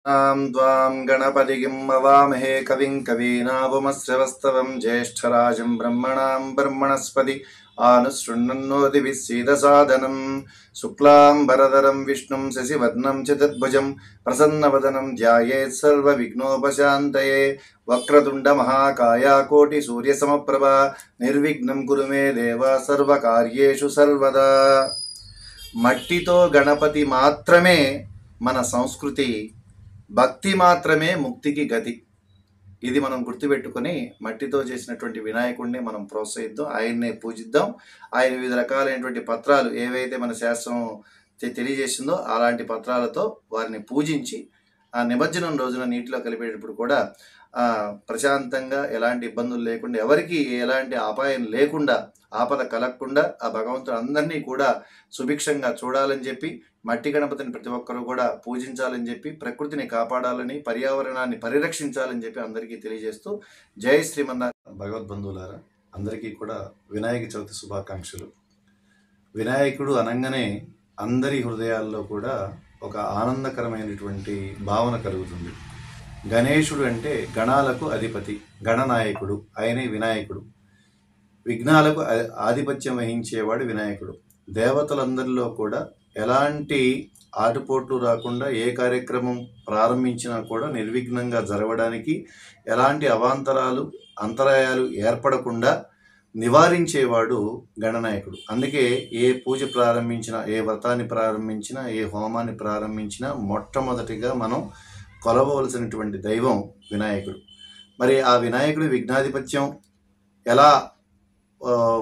द्वां गणपतिं अवामहे कविं कवीनावमस्रवस्तवं ज्येष्ठराजं ब्रह्मणां ब्रह्मणस्पति आनुशृण्वन्नोतिभिः सीदसादनं शुक्लाम्बरधरं विष्णुं शशिवर्णं चतुर्भुजं प्रसन्नवदनं ध्यायेत् सर्वविघ्नोपशान्तये वक्रतुण्डमहाकाय कोटिसूर्यसमप्रभा निर्विघ्नं कुरु मे देव सर्वकार्येषु सर्वदा। మట్టితో గణపతి మాత్రమే మన సంస్కృతి, భక్తి మాత్రమే ముక్తికి గతి. ఇది మనం గుర్తుపెట్టుకొని మట్టితో చేసినటువంటి వినాయకుడిని మనం ప్రోత్సహిద్దాం, ఆయన్నే పూజిద్దాం. ఆయన వివిధ రకాలైనటువంటి పత్రాలు ఏవైతే మన శాస్త్రం తెలియజేసిందో అలాంటి పత్రాలతో వారిని పూజించి ఆ నిమజ్జనం రోజున నీటిలో కలిపేటప్పుడు కూడా ప్రశాంతంగా ఎలాంటి ఇబ్బందులు లేకుండా, ఎవరికి ఎలాంటి అపాయం లేకుండా, ఆపద కలగకుండా ఆ భగవంతుడు అందరినీ కూడా సుభిక్షంగా చూడాలని చెప్పి, మట్టి గణపతిని ప్రతి ఒక్కరూ కూడా పూజించాలని చెప్పి, ప్రకృతిని కాపాడాలని, పర్యావరణాన్ని పరిరక్షించాలని చెప్పి అందరికీ తెలియజేస్తూ, జై శ్రీమన్నారాయణ. భగవద్బంధువులారా, అందరికీ కూడా వినాయక చవితి శుభాకాంక్షలు. వినాయకుడు అనగానే అందరి హృదయాల్లో కూడా ఒక ఆనందకరమైనటువంటి భావన కలుగుతుంది. గణేశుడు అంటే గణాలకు అధిపతి, గణనాయకుడు, ఆయనే వినాయకుడు. విఘ్నాలకు ఆధిపత్యం వహించేవాడు వినాయకుడు. దేవతలందరిలో కూడా ఎలాంటి ఆటుపోట్లు రాకుండా, ఏ కార్యక్రమం ప్రారంభించినా కూడా నిర్విఘ్నంగా జరగడానికి, ఎలాంటి అంతరాయాలు ఏర్పడకుండా నివారించేవాడు గణనాయకుడు. అందుకే ఏ పూజ ప్రారంభించినా, ఏ వ్రతాన్ని ప్రారంభించినా, ఏ హోమాన్ని ప్రారంభించినా మొట్టమొదటిగా మనం కొలవవలసినటువంటి దైవం వినాయకుడు. మరి ఆ వినాయకుడి విఘ్నాధిపత్యం ఎలా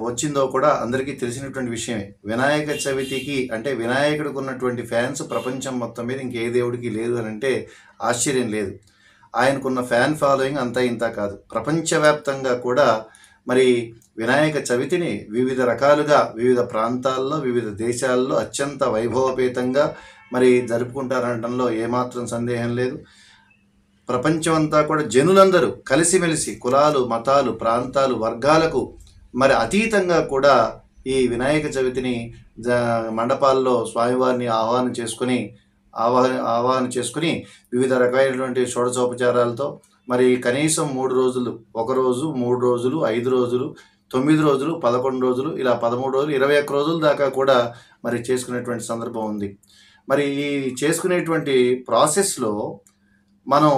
వచ్చిందో కూడా అందరికీ తెలిసినటువంటి విషయమే. వినాయక చవితికి అంటే వినాయకుడికి ఉన్నటువంటి ఫ్యాన్స్ ప్రపంచం మొత్తం మీద ఇంకే దేవుడికి లేదు అని అంటే ఆశ్చర్యం లేదు. ఆయనకున్న ఫ్యాన్ ఫాలోయింగ్ అంతా ఇంత కాదు. ప్రపంచవ్యాప్తంగా కూడా మరి వినాయక చవితిని వివిధ రకాలుగా వివిధ ప్రాంతాల్లో, వివిధ దేశాల్లో అత్యంత వైభవపేతంగా మరి జరుపుకుంటారనడంలో ఏమాత్రం సందేహం లేదు. ప్రపంచం అంతా కూడా జనులందరూ కలిసిమెలిసి కులాలు, మతాలు, ప్రాంతాలు, వర్గాలకు మరి అతీతంగా కూడా ఈ వినాయక చవితిని మండపాల్లో స్వామివారిని ఆవాహన చేసుకుని వివిధ రకమైనటువంటి షోడశోపచారాలతో మరి కనీసం 3 రోజులు, 1 రోజు, 3 రోజులు, 5 రోజులు, 9 రోజులు, 11 రోజులు, ఇలా 13 రోజులు, 21 రోజుల దాకా కూడా మరి చేసుకునేటువంటి సందర్భం ఉంది. మరి ఈ చేసుకునేటువంటి ప్రాసెస్లో మనం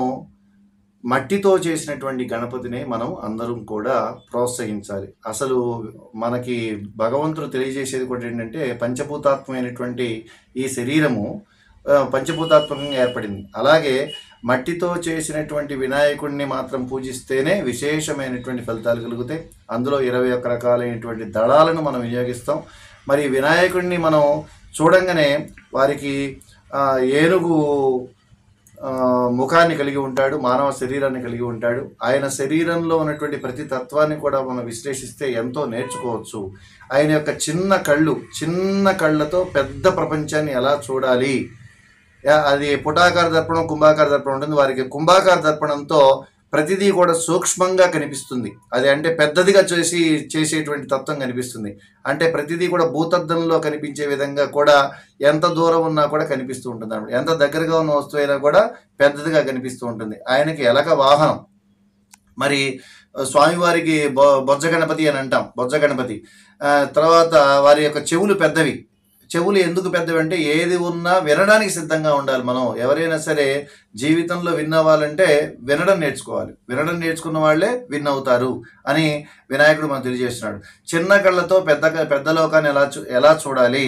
మట్టితో చేసినటువంటి గణపతిని మనం అందరం కూడా ప్రోత్సహించాలి. అసలు మనకి భగవంతుడు తెలియజేసేది కూడా ఏంటంటే, పంచభూతాత్మకమైనటువంటి ఈ శరీరము పంచభూతాత్మకంగా ఏర్పడింది. అలాగే మట్టితో చేసినటువంటి వినాయకుడిని మాత్రం పూజిస్తేనే విశేషమైనటువంటి ఫలితాలు కలుగుతాయి. అందులో 21 రకాలైనటువంటి దళాలను మనం వినియోగిస్తాం. మరి వినాయకుడిని మనం చూడంగానే వారికి ఏనుగు ముఖాన్ని కలిగి ఉంటాడు, మానవ శరీరాన్ని కలిగి ఉంటాడు. ఆయన శరీరంలో ఉన్నటువంటి ప్రతి తత్వాన్ని కూడా మనం విశ్లేషిస్తే ఎంతో నేర్చుకోవచ్చు. ఆయన యొక్క చిన్న కళ్ళతో పెద్ద ప్రపంచాన్ని ఎలా చూడాలి, అది పుటాకార దర్పణం, కుంభాకార దర్పణం ఉంటుంది. వారికి కుంభాకార దర్పణంతో ప్రతిదీ కూడా సూక్ష్మంగా కనిపిస్తుంది. అది అంటే పెద్దదిగా చేసేటువంటి తత్వం కనిపిస్తుంది. అంటే ప్రతిదీ కూడా భూతద్దంలో కనిపించే విధంగా కూడా ఎంత దూరం ఉన్నా కూడా కనిపిస్తూ ఉంటుంది అన్నమాట. ఎంత దగ్గరగా ఉన్న వస్తువు అయినా కూడా పెద్దదిగా కనిపిస్తూ ఉంటుంది. ఆయనకి ఎలక వాహనం. మరి స్వామివారికి బొజ్జ గణపతి అని అంటాం, బొజ్జ గణపతి. తర్వాత వారి యొక్క చెవులు పెద్దవి. చెవులు ఎందుకు పెద్దవి అంటే ఏది ఉన్నా వినడానికి సిద్ధంగా ఉండాలి. మనం ఎవరైనా సరే జీవితంలో విన్ అవ్వాలంటే వినడం నేర్చుకోవాలి. వినడం నేర్చుకున్న వాళ్ళే విన్ అవుతారు అని వినాయకుడు మనం తెలియజేస్తున్నాడు. చిన్న కళ్ళతో పెద్ద లోకాన్ని ఎలా చూడాలి,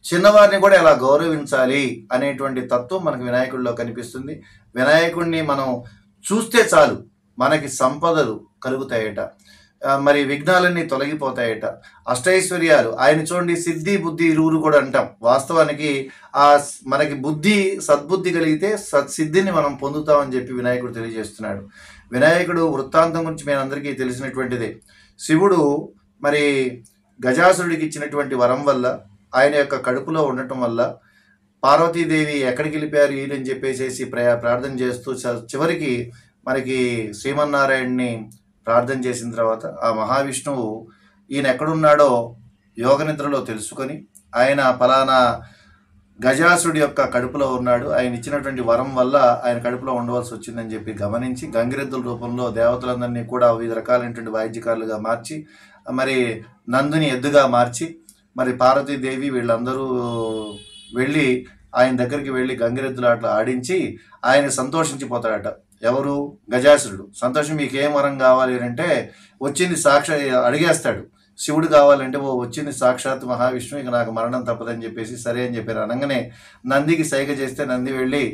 చిన్నవారిని కూడా ఎలా గౌరవించాలి అనేటువంటి తత్వం మనకు వినాయకుడిలో కనిపిస్తుంది. వినాయకుడిని మనం చూస్తే చాలు మనకి సంపదలు కలుగుతాయట, మరి విఘ్నాలన్నీ తొలగిపోతాయట, అష్టైశ్వర్యాలు. ఆయన చూడండి, సిద్ధి బుద్ధి ఇరువురు కూడా అంటాం. వాస్తవానికి మనకి సద్బుద్ధి కలిగితే సత్సిద్ధిని మనం పొందుతామని చెప్పి వినాయకుడు తెలియజేస్తున్నాడు. వినాయకుడు వృత్తాంతం గురించి మీ అందరికీ తెలిసినటువంటిదే. శివుడు మరి గజాసురుడికి ఇచ్చినటువంటి వరం వల్ల, ఆయన యొక్క కడుపులో ఉండటం వల్ల పార్వతీదేవి ఎక్కడికి వెళ్ళిపోయారు ఈయనని చెప్పేసి ప్రార్థన చేస్తూ చివరికి మనకి శ్రీమన్నారాయణ్ణి ప్రార్థన చేసిన తర్వాత ఆ మహావిష్ణువు ఈయన ఎక్కడున్నాడో యోగనిద్రలో తెలుసుకొని ఆయన ఫలానా గజాసుడి యొక్క కడుపులో ఉన్నాడు, ఆయన ఇచ్చినటువంటి వరం వల్ల ఆయన కడుపులో ఉండవలసి వచ్చిందని చెప్పి గమనించి గంగిరెద్దుల రూపంలో దేవతలందరినీ కూడా వివిధ రకాలైనటువంటి వాయిద్యకారులుగా మార్చి మరి నందుని ఎద్దుగా మార్చి మరి పార్వతీదేవి వీళ్ళందరూ వెళ్ళి ఆయన దగ్గరికి వెళ్ళి గంగిరెద్దులాటలు ఆడించి ఆయన సంతోషించిపోతాడట. ఎవరు? గజాసురుడు. సంతోషం, మీకేం వరం కావాలి అంటే వచ్చింది అడిగేస్తాడు. శివుడు కావాలంటే వచ్చింది సాక్షాత్ మహావిష్ణువు, ఇక నాకు మరణం తప్పదని చెప్పేసి సరే అని చెప్పారు. అనగానే నందికి సైగ చేస్తే నంది వెళ్ళి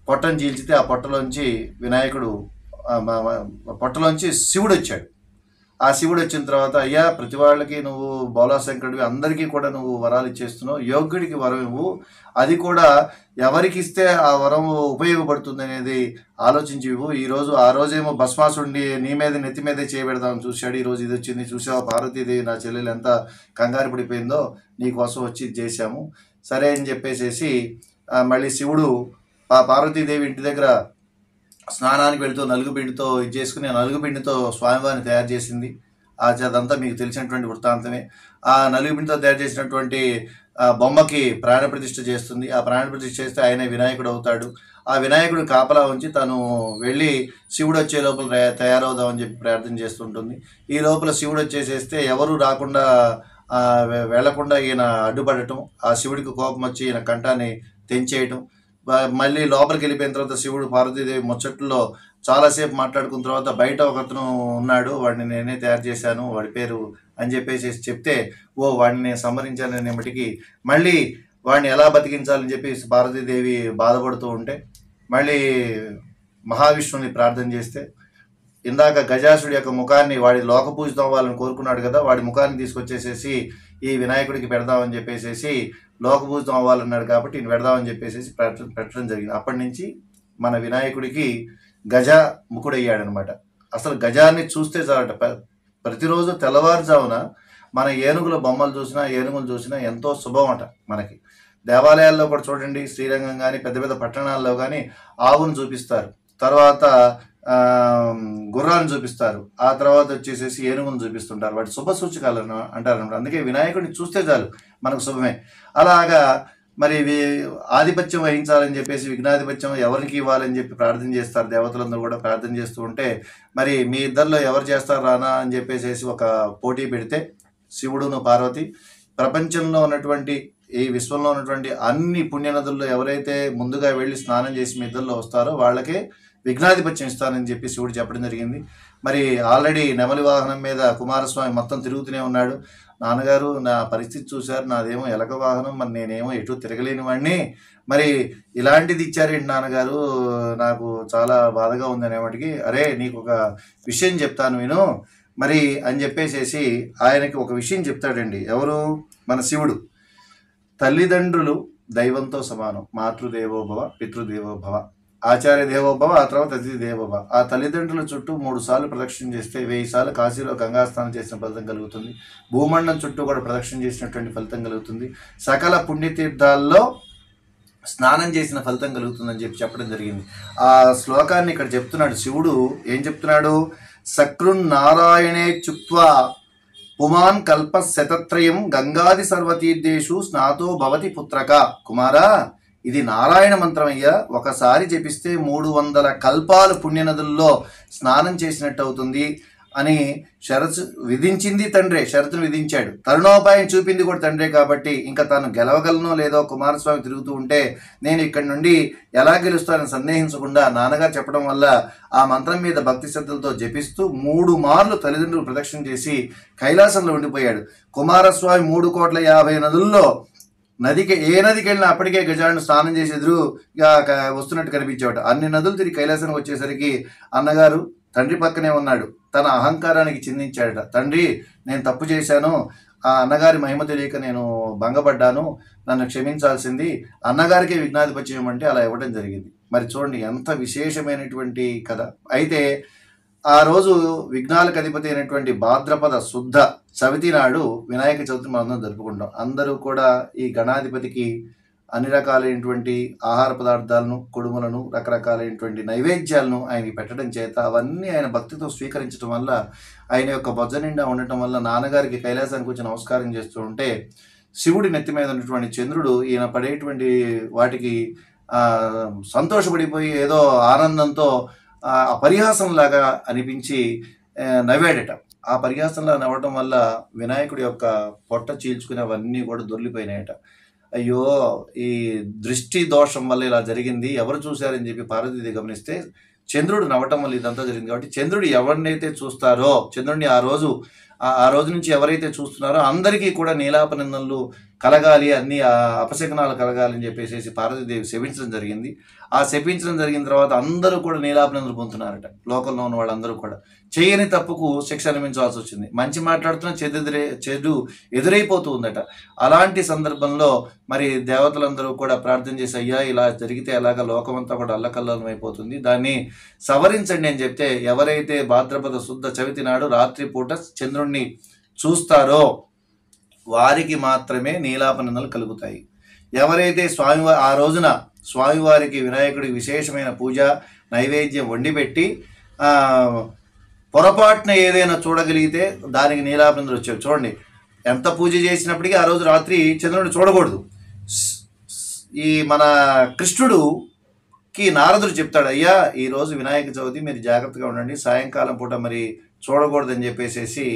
పొట్టను చీల్చితే ఆ పొట్టలోంచి వినాయకుడు పొట్టలోంచి శివుడు వచ్చాడు. ఆ శివుడు వచ్చిన తర్వాత, అయ్యా ప్రతి వాళ్ళకి నువ్వు బోలాశంకరుడివి, అందరికీ కూడా నువ్వు వరాలు ఇచ్చేస్తున్నావు, యోగ్యుడికి వరం ఇవ్వు, అది కూడా ఎవరికి ఇస్తే ఆ వరం ఉపయోగపడుతుంది అనేది ఆలోచించి ఇవ్వు. ఈరోజు ఆ రోజేమో భస్మాసుడిని నీ మీద నెత్తి మీదే చేయబెడదామని చూశాడు, ఈరోజు ఇది వచ్చింది చూసావా, పార్వతీదేవి నా చెల్లెలు ఎంత కంగారు పడిపోయిందో, నీకోసం వచ్చి ఇది చేశాము సరే అని చెప్పేసేసి మళ్ళీ శివుడు పార్వతీదేవి ఇంటి దగ్గర స్నానానికి వెళుతూ నలుగుపిండితో ఇది చేసుకుని నలుగుపిండితో స్వామివారిని తయారు చేసింది. అదంతా మీకు తెలిసినటువంటి వృత్తాంతమే. ఆ నలుగుపిండితో తయారు చేసినటువంటి బొమ్మకి ప్రాణప్రతిష్ఠ చేస్తుంది. ఆ ప్రాణప్రతిష్ఠ చేస్తే ఆయన వినాయకుడు అవుతాడు. ఆ వినాయకుడు కాపలా ఉంచి తను వెళ్ళి శివుడు వచ్చే లోపల తయారవుదామని చెప్పి ప్రార్థన చేస్తుంటుంది. ఈ లోపల శివుడు వచ్చేసేస్తే ఎవరు రాకుండా వెళ్లకుండా ఈయన అడ్డుపడటం, ఆ శివుడికి కోపం వచ్చి ఈయన కంఠాన్ని తెంచేయటం, మళ్ళీ లోపలికి వెళ్ళిపోయిన తర్వాత శివుడు పార్వతీదేవి ముచ్చట్లో చాలాసేపు మాట్లాడుకున్న తర్వాత బయట ఒకతను ఉన్నాడు, వాడిని నేనే తయారు చేశాను, వాడి పేరు అని చెప్పేసి చెప్తే వాడిని నేను సంహరించాలనేమటికి మళ్ళీ వాడిని ఎలా బతికించాలని చెప్పి పార్వతీదేవి బాధపడుతూ ఉంటే మళ్ళీ మహావిష్ణువుని ప్రార్థన చేస్తే ఇందాక గజాసుడి యొక్క ముఖాన్ని వాడి లోకపూజితం అవ్వాలని కోరుకున్నాడు కదా, వాడి ముఖాన్ని తీసుకొచ్చేసేసి ఈ వినాయకుడికి పెడదామని చెప్పేసి లోకపూజితం అవ్వాలన్నాడు కాబట్టి ఈయన పెడదామని చెప్పేసి పెట్టడం జరిగింది. అప్పటి నుంచి మన వినాయకుడికి గజ ముఖుడయ్యాడనమాట. అసలు గజాన్ని చూస్తే చాలట, ప్రతిరోజు తెల్లవారుజామున మన ఏనుగుల బొమ్మలు చూసినా ఏనుగులు చూసినా ఎంతో శుభం అట. మనకి దేవాలయాల్లో కూడా చూడండి, శ్రీరంగం కానీ పెద్ద పెద్ద పట్టణాల్లో కానీ ఆవును చూపిస్తారు, తర్వాత గుర్రాన్ని చూపిస్తారు, ఆ తర్వాత వచ్చేసేసి ఏనుగును చూపిస్తుంటారు. వాటి శుభ సూచకాలు అంటారు అనమాట. అందుకే వినాయకుడిని చూస్తే చాలు మనకు శుభమే. అలాగా మరి ఆధిపత్యం వహించాలని చెప్పేసి విఘ్నాధిపత్యం ఎవరికి ఇవ్వాలని చెప్పి ప్రార్థన చేస్తారు. దేవతలందరూ కూడా ప్రార్థన చేస్తూ ఉంటే మరి మీ ఇద్దరిలో ఎవరు చేస్తారు రానా అని చెప్పేసి ఒక పోటీ పెడితే శివుడును పార్వతి ప్రపంచంలో ఉన్నటువంటి ఈ విశ్వంలో ఉన్నటువంటి అన్ని పుణ్యనదుల్లో ఎవరైతే ముందుగా వెళ్ళి స్నానం చేసి మీ ఇద్దరిలో వస్తారో వాళ్ళకే విఘ్నాధిపత్యం ఇస్తానని చెప్పి శివుడు చెప్పడం జరిగింది. మరి ఆల్రెడీ నెమలి వాహనం మీద కుమారస్వామి మొత్తం తిరుగుతూనే ఉన్నాడు. నాన్నగారు నా పరిస్థితి చూశారు, నాదేమో ఎలక వాహనం, మరి నేనేమో ఎటు తిరగలేని వాడిని, మరి ఇలాంటిది ఇచ్చారేంటి నాన్నగారు, నాకు చాలా బాధగా ఉంది అనేవాటికి, అరే నీకు ఒక విషయం చెప్తాను విను మరి అని చెప్పేసేసి ఆయనకి ఒక విషయం చెప్తాడండి. ఎవరు? మన శివుడు. తల్లిదండ్రులు దైవంతో సమానం, మాతృదేవోభవ పితృదేవోభవ ఆచార్య దేవోభవ, ఆ తర్వాత అతిథి దేవోభవ. ఆ తల్లిదండ్రుల చుట్టూ 3 సార్లు ప్రదక్షిణ చేస్తే 1000 సార్లు కాశీలో గంగాస్నానం చేసిన ఫలితం కలుగుతుంది. భూమండం చుట్టూ కూడా ప్రదక్షిణ చేసినటువంటి ఫలితం కలుగుతుంది. సకల పుణ్యతీర్థాల్లో స్నానం చేసిన ఫలితం కలుగుతుందని చెప్పడం జరిగింది. ఆ శ్లోకాన్ని ఇక్కడ చెప్తున్నాడు శివుడు. ఏం చెప్తున్నాడు? సకృన్నారాయణే చుక్వా పుమాన్ కల్ప శతత్రయం గంగాది సర్వతీర్థేషు స్నాతో భవతి పుత్రక. కుమారా, ఇది నారాయణ మంత్రం అయ్యా, ఒకసారి జపిస్తే 300 కల్పాలు పుణ్యనదుల్లో స్నానం చేసినట్టు అవుతుంది అని షరతు విధించింది తండ్రే, షరతును విధించాడు. తరుణోపాయం చూపింది కూడా తండ్రే. కాబట్టి ఇంకా తాను గెలవగలనో లేదో కుమారస్వామి తిరుగుతూ ఉంటే నేను ఇక్కడి నుండి ఎలా గెలుస్తానని సందేహించకుండా నాన్నగారు చెప్పడం వల్ల ఆ మంత్రం మీద భక్తి శ్రద్ధలతో జపిస్తూ 3 మార్లు తల్లిదండ్రులు ప్రదక్షిణ చేసి కైలాసంలో ఉండిపోయాడు. కుమారస్వామి 3,50,00,000 నదుల్లో ఏ నదికి వెళ్ళినా అప్పటికే గజాలను స్నానం చేసి ఎదురుగా వస్తున్నట్టు కనిపించేవాడు. అన్ని నదులు తిరిగి కైలాసానికి వచ్చేసరికి అన్నగారు తండ్రి పక్కనే ఉన్నాడు. తన అహంకారానికి చిందించాడట. తండ్రి, నేను తప్పు చేశాను, ఆ అన్నగారి మహిమ తెలియక నేను భంగపడ్డాను, నన్ను క్షమించాల్సింది, అన్నగారికే విఘ్నాధిపత్యం అంటే అలా ఇవ్వడం జరిగింది. మరి చూడండి ఎంత విశేషమైనటువంటి కథ. అయితే ఆ రోజు విఘ్నాలకు అధిపతి అయినటువంటి భాద్రపద శుద్ధ చవితి నాడు వినాయక చవితి మనం జరుపుకుంటాం. అందరూ కూడా ఈ గణాధిపతికి అన్ని రకాలైనటువంటి ఆహార పదార్థాలను, కుడుములను, రకరకాలైనటువంటి నైవేద్యాలను ఆయనకి పెట్టడం చేత అవన్నీ ఆయన భక్తితో స్వీకరించడం వల్ల ఆయన యొక్క బొజ్జ నిండా ఉండటం వల్ల నాన్నగారికి కైలాసానికి వచ్చి నమస్కారం చేస్తూ ఉంటే శివుడి నెత్తి మీద ఉన్నటువంటి చంద్రుడు ఈయన పడేటువంటి వాటికి సంతోషపడిపోయి ఏదో ఆనందంతో పరిహాసంలాగా అనిపించి నవ్వాడట. ఆ పరిహాసంలా నవ్వటం వల్ల వినాయకుడి యొక్క పొట్ట చీల్చుకుని అవన్నీ కూడా దొర్లిపోయినాయట. అయ్యో, ఈ దృష్టి దోషం వల్ల ఇలా జరిగింది, ఎవరు చూశారని చెప్పి పార్వతీదేవి గమనిస్తే చంద్రుడు నవ్వటం వల్ల ఇదంతా జరిగింది. కాబట్టి చంద్రుడు ఎవరినైతే చూస్తారో, చంద్రుడిని ఆ రోజు నుంచి ఎవరైతే చూస్తున్నారో అందరికీ కూడా నీలాపనిందనలు కలగాలి, అన్ని అపశకనాలు కలగాలి అని చెప్పేసి పార్వతీదేవి శపించడం జరిగింది. ఆ శపించడం జరిగిన తర్వాత అందరూ కూడా నీలాపనిందలు పొందుతున్నారట. లోకంలో ఉన్న వాళ్ళందరూ కూడా చేయని తప్పుకు శిక్ష అనుభవించాల్సి వచ్చింది. మంచి మాట్లాడుతున్న చెడు ఎదురైపోతూ ఉందట. అలాంటి సందర్భంలో మరి దేవతలందరూ కూడా ప్రార్థన చేసి, అయ్యా ఇలా జరిగితే ఎలాగా, లోకమంతా కూడా అల్లకల్లోలం అయిపోతుంది, దాన్ని సవరించండి అని చెప్తే, ఎవరైతే భాద్రపద శుద్ధ చవితి నాడు రాత్రిపూట చంద్రుణ్ణి చూస్తారో వారికి మాత్రమే నీలాపనిందలు కలుగుతాయి. ఎవరైతే ఆ రోజున స్వామివారికి వినాయకుడికి విశేషమైన పూజ నైవేద్యం వండిపెట్టి పొరపాటున ఏదైనా చూడగలిగితే దానికి నీలాపనిందలు వచ్చేవి. చూడండి, ఎంత పూజ చేసినప్పటికీ ఆ రోజు రాత్రి చంద్రుడిని చూడకూడదు. ఈ మన కృష్ణుడుకి నారదుడు చెప్తాడు, అయ్యా ఈరోజు వినాయక చవితి, మీరు జాగ్రత్తగా ఉండండి, సాయంకాలం పూట మరి చూడకూడదని చెప్పేసి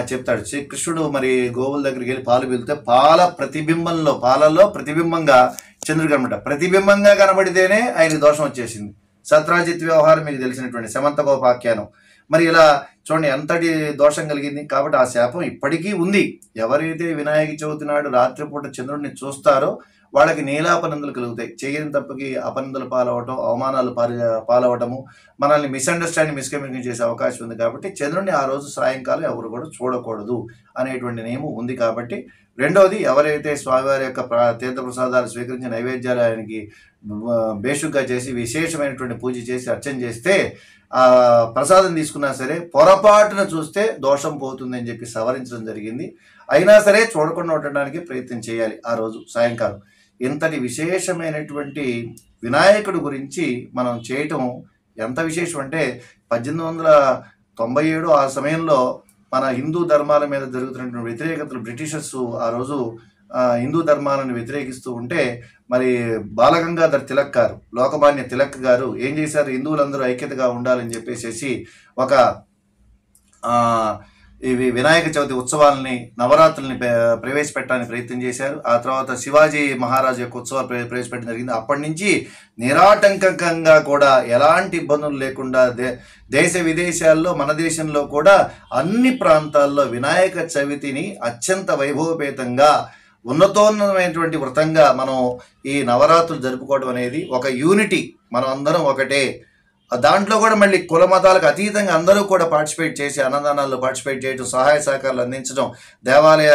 చెప్తాడు. శ్రీకృష్ణుడు మరి గోవుల దగ్గరికి వెళ్ళి పాలు వెళ్తే పాలలో ప్రతిబింబంగా చంద్రుడు కనబడ్డ, ప్రతిబింబంగా కనబడితేనే ఆయనకి దోషం వచ్చేసింది. సత్రాజిత్ వ్యవహారం మీకు తెలిసినటువంటి సమంతకోపాఖ్యానం. మరి ఇలా చూడండి ఎంతటి దోషం కలిగింది. కాబట్టి ఆ శాపం ఇప్పటికీ ఉంది. ఎవరైతే వినాయక చవితి నాడు రాత్రిపూట చంద్రుడిని చూస్తారో వాళ్ళకి నీలాపనిందలు కలుగుతాయి. చేయని తప్పకి అపనిందలు పాలవటం, అవమానాలు పాలవటము, మనల్ని మిస్కమ్యూనికేషన్ చేసే అవకాశం ఉంది. కాబట్టి చంద్రుడిని ఆ రోజు సాయంకాలం ఎవరు కూడా చూడకూడదు అనేటువంటి నియమం ఉంది. కాబట్టి రెండవది, ఎవరైతే స్వామివారి యొక్క తీర్థప్రసాదాలు స్వీకరించి నైవేద్యాలు ఆయనకి బేషుగ్గా చేసి విశేషమైనటువంటి పూజ చేసి అర్చన చేస్తే ఆ ప్రసాదం తీసుకున్నా సరే పొరపాటున చూస్తే దోషం పోతుందని చెప్పి సవరించడం జరిగింది. అయినా సరే చూడకుండా ఉండడానికి ప్రయత్నం చేయాలి ఆ రోజు సాయంకాలం. ఇంతటి విశేషమైనటువంటి వినాయకుడి గురించి మనం చేయటం ఎంత విశేషం అంటే 1897 ఆ సమయంలో మన హిందూ ధర్మాల మీద జరుగుతున్నటువంటి వ్యతిరేకతలు, బ్రిటిషర్స్ ఆ రోజు హిందూ ధర్మాలను వ్యతిరేకిస్తూ ఉంటే మరి బాలగంగాధర్ తిలక్ గారు, లోకమాన్య తిలక్ గారు ఏం చేశారు, హిందువులందరూ ఐక్యతగా ఉండాలని చెప్పేసి ఒక ఇవి వినాయక చవితి ఉత్సవాలని, నవరాత్రుల్ని ప్రవేశపెట్టడానికి ప్రయత్నం చేశారు. ఆ తర్వాత శివాజీ మహారాజు యొక్క ఉత్సవాలు ప్రవేశపెట్టడం జరిగింది. అప్పటి నుంచి నిరాటంకంగా కూడా ఎలాంటి ఇబ్బందులు లేకుండా దేశ విదేశాల్లో, మన దేశంలో కూడా అన్ని ప్రాంతాల్లో వినాయక చవితిని అత్యంత వైభవపేతంగా ఉన్నతోన్నతమైనటువంటి వ్రతంగా మనం ఈ నవరాత్రులు జరుపుకోవడం అనేది ఒక యూనిటీ, మనం అందరం ఒకటే. దాంట్లో కూడా మళ్ళీ కుల మతాలకు అతీతంగా అందరూ కూడా పార్టిసిపేట్ చేసి అన్నదానాల్లో పార్టిసిపేట్ చేయడం, సహాయ సహకారాలు అందించడం, దేవాలయ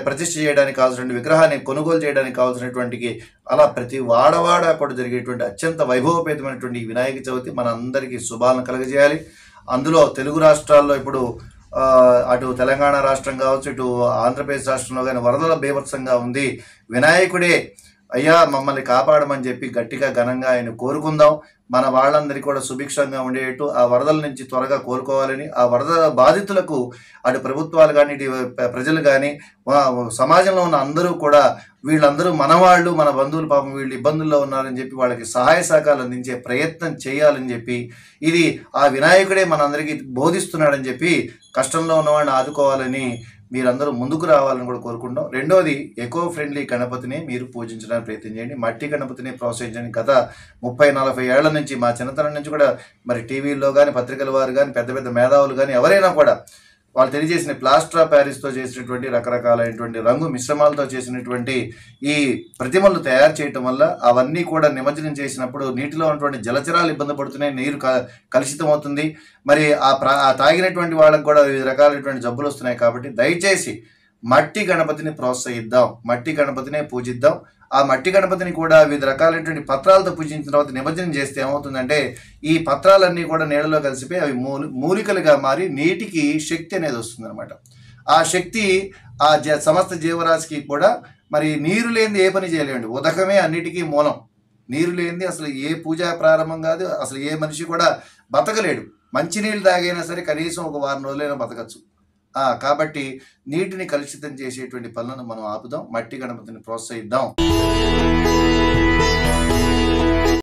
ప్రతిష్ఠ చేయడానికి కావాల్సిన విగ్రహాన్ని కొనుగోలు చేయడానికి కావాల్సినటువంటి అలా ప్రతి వాడవాడ కూడా జరిగేటువంటి అత్యంత వైభవపేతమైనటువంటి వినాయక చవితి మన అందరికీ శుభాలను కలగజేయాలి. అందులో తెలుగు రాష్ట్రాల్లో ఇప్పుడు అటు తెలంగాణ రాష్ట్రం కావచ్చు, ఇటు ఆంధ్రప్రదేశ్ రాష్ట్రంలో కానీ వరదల బీభత్సంగా ఉంది. వినాయకుడే అయ్యా మమ్మల్ని కాపాడమని చెప్పి గట్టిగా ఘనంగా ఆయన కోరుకుందాం. మన వాళ్ళందరికీ కూడా సుభిక్షంగా ఉండేట్టు ఆ వరదల నుంచి త్వరగా కోలుకోవాలని, ఆ వరద బాధితులకు అటు ప్రభుత్వాలు కానీ ఇటు ప్రజలు కానీ సమాజంలో ఉన్న అందరూ కూడా వీళ్ళందరూ మనవాళ్ళు, మన బంధువులు, పాపం వీళ్ళు ఇబ్బందుల్లో ఉన్నారని చెప్పి వాళ్ళకి సహాయ సహకారాలు అందించే ప్రయత్నం చేయాలని చెప్పి, ఇది ఆ వినాయకుడే మనందరికీ బోధిస్తున్నాడని చెప్పి కష్టంలో ఉన్నవాడిని ఆదుకోవాలని మీరందరూ ముందుకు రావాలని కూడా కోరుకుంటాం. రెండోది, ఎకో ఫ్రెండ్లీ గణపతిని మీరు పూజించడానికి ప్రయత్నం చేయండి. మట్టి గణపతిని ప్రోత్సహించండి. గత 30-40 ఏళ్ల నుంచి మా చిన్నతనం నుంచి కూడా మరి టీవీల్లో కానీ, పత్రికల వారు కానీ, పెద్ద పెద్ద మేధావులు కానీ ఎవరైనా కూడా వాళ్ళు తెలియజేసిన ప్లాస్టర్ ఆఫ్ ప్యారిస్తో చేసినటువంటి రకరకాలైనటువంటి రంగు మిశ్రమాలతో చేసినటువంటి ఈ ప్రతిమలు తయారు చేయటం వల్ల అవన్నీ కూడా నిమజ్జనం చేసినప్పుడు నీటిలో ఉన్నటువంటి జలచరాలు ఇబ్బంది పడుతున్నాయి, నీరు కలుషితం అవుతుంది. మరి ఆ తాగినటువంటి వాళ్ళకి కూడా వివిధ రకాలైనటువంటి జబ్బులు వస్తున్నాయి. కాబట్టి దయచేసి మట్టి గణపతిని ప్రోత్సహిద్దాం, మట్టి గణపతినే పూజిద్దాం. ఆ మట్టి గణపతిని కూడా వివిధ రకాలైనటువంటి పత్రాలతో పూజించిన తర్వాత నిమజ్జనం చేస్తే ఏమవుతుందంటే ఈ పత్రాలన్నీ కూడా నీళ్ళలో కలిసిపోయి అవి మూలికలుగా మారి నీటికి శక్తి అనేది వస్తుందన్నమాట. ఆ శక్తి ఆ సమస్త జీవరాశికి కూడా, మరి నీరు లేనిది ఏ పని చేయలేండి. ఉదకమే అన్నిటికీ మూలం. నీరు లేనిది అసలు ఏ పూజ ప్రారంభం కాదు, అసలు ఏ మనిషి కూడా బతకలేడు. మంచినీళ్ళు తాగైనా సరే కనీసం ఒక వారం రోజులైనా బతకచ్చు. కాబట్టి నీటిని కలుషితం చేసేటువంటి పనులను మనం ఆపుదాం, మట్టి గణపతిని ప్రోత్సహిద్దాం.